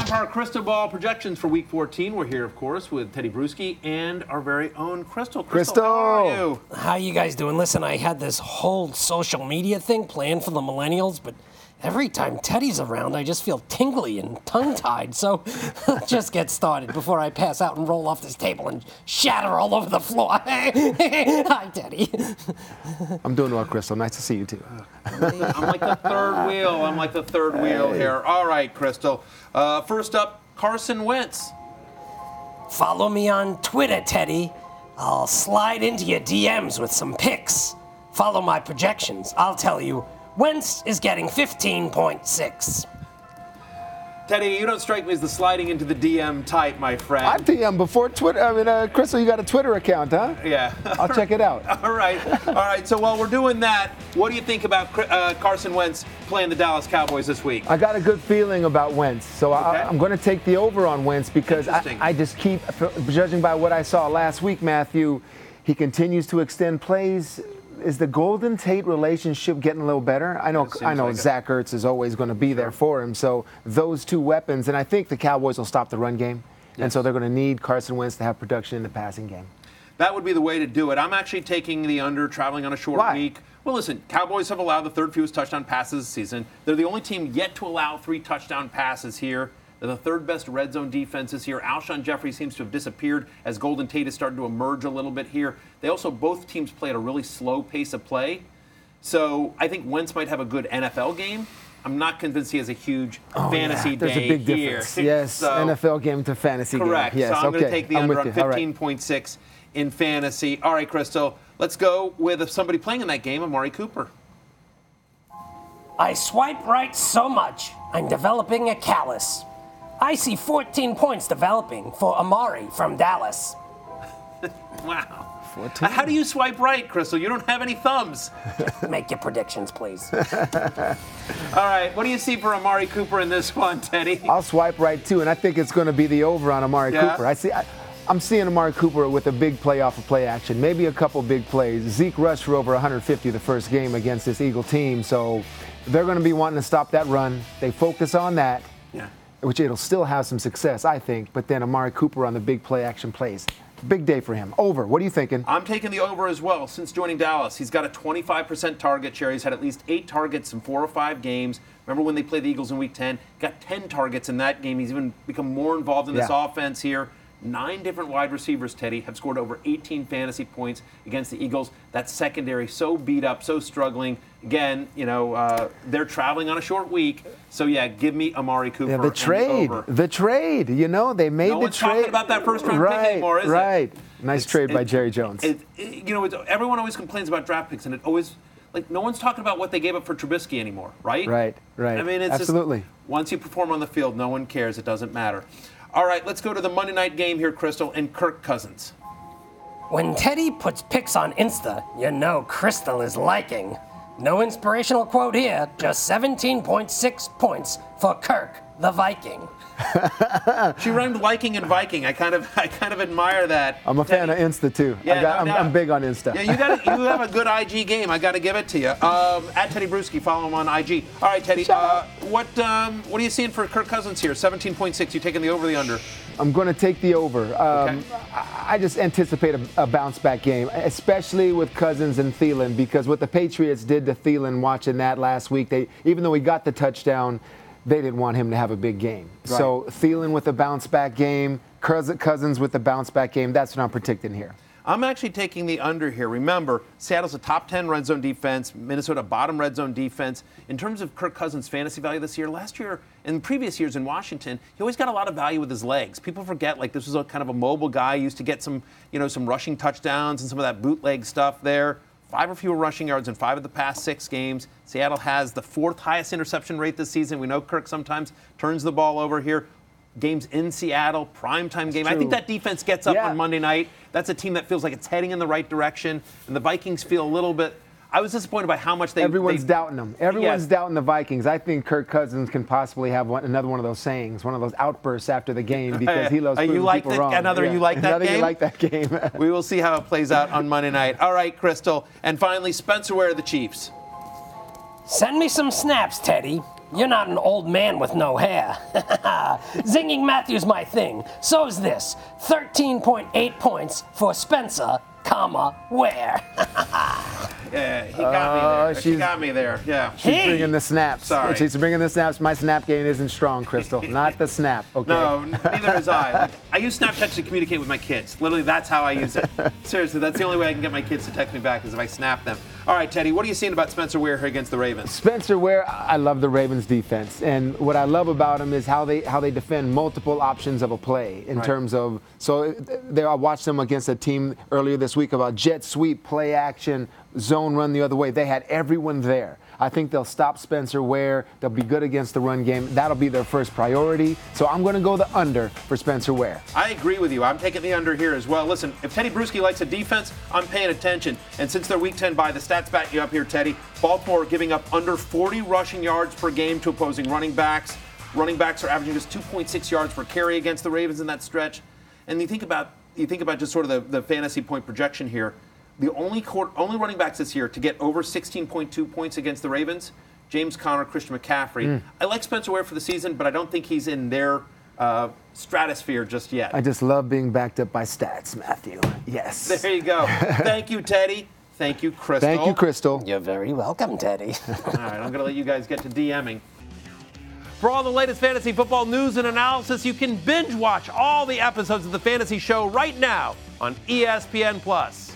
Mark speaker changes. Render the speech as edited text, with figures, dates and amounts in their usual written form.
Speaker 1: Time for our crystal ball projections for Week 14. We're here, of course, with Tedy Bruschi and our very own Crystal. Crystal, how are you?
Speaker 2: How you guys doing? Listen, I had this whole social media thing planned for the millennials, but every time Teddy's around, I just feel tingly and tongue-tied. So let's just get started before I pass out and roll off this table and shatter all over the floor. Hi, Teddy.
Speaker 3: I'm doing well, Crystal. Nice to see you, too.
Speaker 1: I'm like the third wheel. Here. All right, Crystal. First up, Carson Wentz.
Speaker 2: Follow me on Twitter, Teddy. I'll slide into your DMs with some pics. Follow my projections. I'll tell you, Wentz is getting 15.6.
Speaker 1: Teddy, you don't strike me as the sliding into the DM type, my friend.
Speaker 3: I've DM'd before Twitter. Crystal, you got a Twitter account, huh?
Speaker 1: Yeah.
Speaker 3: I'll check it out.
Speaker 1: All right. So while we're doing that, what do you think about Carson Wentz playing the Dallas Cowboys this week?
Speaker 3: I got a good feeling about Wentz, so okay. I'm going to take the over on Wentz because I just keep, judging by what I saw last week, Matthew, he continues to extend plays. Is the Golden Tate relationship getting a little better? I know like Zach Ertz is always going to be there for him. So those two weapons, and I think the Cowboys will stop the run game. Yes. And so they're going to need Carson Wentz to have production in the passing game.
Speaker 1: That would be the way to do it. I'm actually taking the under, traveling on a short week. Well, listen, Cowboys have allowed the third fewest touchdown passes this season. They're the only team yet to allow 3 touchdown passes here. They're the third best red zone defense this year. Alshon Jeffrey seems to have disappeared as Golden Tate is starting to emerge a little bit here. They also, both teams play at a really slow pace of play. So I think Wentz might have a good NFL game. I'm not convinced he has a huge fantasy day here.
Speaker 3: There's a big difference. Yes, so, NFL game to fantasy game.
Speaker 1: Correct.
Speaker 3: Yes,
Speaker 1: so I'm going to take the under on 15.6 in fantasy. All right, Crystal, let's go with somebody playing in that game, Amari Cooper.
Speaker 2: I swipe right so much, I'm developing a callus. I see 14 points developing for Amari from Dallas.
Speaker 1: Wow. 14. How do you swipe right, Crystal? You don't have any thumbs.
Speaker 2: Make your predictions, please.
Speaker 1: All right. What do you see for Amari Cooper in this one, Teddy?
Speaker 3: I'll swipe right, too, and I think it's going to be the over on Amari Cooper. I'm seeing Amari Cooper with a big play off of play action, maybe a couple big plays. Zeke rushed for over 150 the first game against this Eagle team, so they're going to be wanting to stop that run. They focus on that.
Speaker 1: Yeah.
Speaker 3: Which it'll still have some success, I think, but then Amari Cooper on the big play action plays. Big day for him. Over. What are you thinking?
Speaker 1: I'm taking the over as well. Since joining Dallas, he's got a 25% target share. He's had at least 8 targets in 4 or 5 games. Remember when they played the Eagles in Week 10? Got 10 targets in that game. He's even become more involved in this offense here. 9 different wide receivers, Teddy, have scored over 18 fantasy points against the Eagles. That secondary so beat up, so struggling. Again, they're traveling on a short week. So, give me Amari Cooper.
Speaker 3: Yeah, the trade. They made the trade.
Speaker 1: No one's talking about that first-round pick anymore, is it?
Speaker 3: Right. Nice trade by Jerry Jones.
Speaker 1: Everyone always complains about draft picks, and it always no one's talking about what they gave up for Trubisky anymore, right?
Speaker 3: Right.
Speaker 1: I mean, it's
Speaker 3: absolutely.
Speaker 1: Just, once you perform on the field, no one cares. It doesn't matter. All right, let's go to the Monday night game here, Crystal, and Kirk Cousins.
Speaker 2: When Teddy puts pics on Insta, you know Crystal is liking. No inspirational quote here, just 17.6 points for Kirk, the Viking.
Speaker 1: She rhymed liking and Viking. I kind of admire that.
Speaker 3: I'm a fan of Insta too.
Speaker 1: Yeah,
Speaker 3: I'm big on Insta.
Speaker 1: Yeah, you have a good IG game. I got to give it to you. At Tedy Bruschi, follow him on IG. All right, Teddy. What are you seeing for Kirk Cousins here? 17.6. You taking the over, or the under?
Speaker 3: I'm going to take the over.
Speaker 1: Okay.
Speaker 3: I just anticipate a bounce-back game, especially with Cousins and Thielen, because what the Patriots did to Thielen watching that last week, even though he got the touchdown, they didn't want him to have a big game. Right. So Thielen with a bounce-back game, Cousins with a bounce-back game, that's what I'm predicting here.
Speaker 1: I'm actually taking the under here. Remember, Seattle's a top 10 red zone defense, Minnesota bottom red zone defense. In terms of Kirk Cousins' fantasy value this year, last year and previous years in Washington, he always got a lot of value with his legs. People forget, this was a kind of a mobile guy. He used to get some rushing touchdowns and some of that bootleg stuff there. 5 or fewer rushing yards in 5 of the past 6 games. Seattle has the 4th highest interception rate this season. We know Kirk sometimes turns the ball over here. Games in Seattle, primetime game. I think that defense gets up on Monday night. That's a team that feels like it's heading in the right direction. And the Vikings feel a little bit I was disappointed by how much
Speaker 3: Everyone's doubting them. Everyone's doubting the Vikings. I think Kirk Cousins can possibly have another one of those sayings, one of those outbursts after the game because he loves proving people wrong.
Speaker 1: You like that game?
Speaker 3: You like that game.
Speaker 1: We will see how it plays out on Monday night. All right, Crystal. And finally, Spencer Ware, the Chiefs.
Speaker 2: Send me some snaps, Teddy. You're not an old man with no hair. Zinging Matthew's my thing. So's this. 13.8 points for Spencer, Ware.
Speaker 1: Yeah, he got me there. She got me there. Yeah.
Speaker 3: She's bringing the snaps.
Speaker 1: Sorry.
Speaker 3: She's bringing the snaps. My snap game isn't strong, Crystal. Not the snap. Okay.
Speaker 1: No, neither is I. Like, I use Snapchat to communicate with my kids. Literally, that's how I use it. Seriously, that's the only way I can get my kids to text me back is if I snap them. All right, Teddy, what are you seeing about Spencer Ware here against the Ravens?
Speaker 3: Spencer Ware, I love the Ravens defense. And what I love about him is how they defend multiple options of a play in terms of, so there I watched them against a team earlier this week about jet sweep, play action, zone run the other way. They had everyone there. I think they'll stop Spencer Ware. They'll be good against the run game. That'll be their first priority. So I'm going to go the under for Spencer Ware.
Speaker 1: I agree with you. I'm taking the under here as well. Listen, if Tedy Bruschi likes a defense, I'm paying attention. And since they're Week 10 bye, the stats back you up here, Teddy. Baltimore giving up under 40 rushing yards per game to opposing running backs. Running backs are averaging just 2.6 yards per carry against the Ravens in that stretch. And you think about just sort of the fantasy point projection here. The only running backs this year to get over 16.2 points against the Ravens, James Conner, Christian McCaffrey. I like Spencer Ware for the season, but I don't think he's in their stratosphere just yet.
Speaker 3: I just love being backed up by stats, Matthew. Yes.
Speaker 1: There you go. Thank you, Teddy. Thank you, Crystal.
Speaker 3: Thank you, Crystal.
Speaker 2: You're very welcome, Teddy.
Speaker 1: All right, I'm going to let you guys get to DMing. For all the latest fantasy football news and analysis, you can binge watch all the episodes of the Fantasy Show right now on ESPN+.